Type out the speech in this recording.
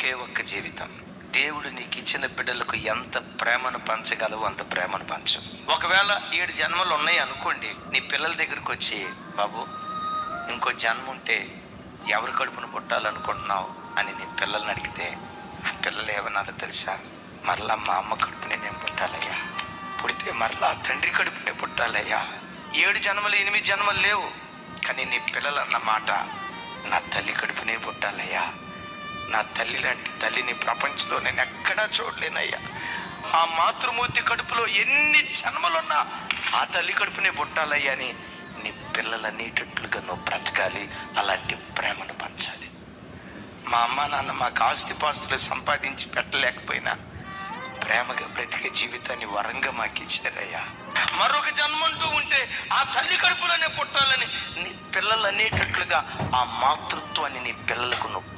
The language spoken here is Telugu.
ఒకే ఒక్క జీవితం. దేవుడు నీకు ఇచ్చిన బిడ్డలకు ఎంత ప్రేమను పంచగలవో అంత ప్రేమను పంచు. ఒకవేళ 7 జన్మలు ఉన్నాయి అనుకోండి, నీ పిల్లల దగ్గరికి వచ్చి, బాబు ఇంకో జన్మ ఉంటే ఎవరి కడుపును పుట్టాలనుకుంటున్నావు అని నీ పిల్లల్ని అడిగితే, ఆ పిల్లలు ఏమన్నారో తెలుసా? మరలా మా అమ్మ కడుపునే నేను పుట్టాలయ్యా, పుడితే మరలా తండ్రి కడుపునే పుట్టాలయ్యా. 7 జన్మలు 8 జన్మలు లేవు, కానీ నీ పిల్లలు అన్న మాట, నా తల్లి కడుపునే పుట్టాలయ్యా, నా తల్లి లాంటి తల్లిని ప్రపంచంలో నేను ఎక్కడా చూడలేనయ్యా, ఆ మాతృమూర్తి కడుపులో ఎన్ని జన్మలున్నా ఆ తల్లి కడుపునే పుట్టాలయ్యా అని నీ పిల్లలు అనేటట్లుగా నువ్వు బ్రతకాలి. అలాంటి ప్రేమను పంచాలి. మా అమ్మ నాన్న మాకు ఆస్తిపాస్తులు సంపాదించి పెట్టలేకపోయినా ప్రేమగా బ్రతికే జీవితాన్ని వరంగా మాకు ఇచ్చారయ్యా. మరొక జన్మంటూ ఉంటే ఆ తల్లి కడుపులోనే పుట్టాలని నీ పిల్లలు అనేటట్లుగా ఆ మాతృత్వాన్ని నీ పిల్లలకు నువ్వు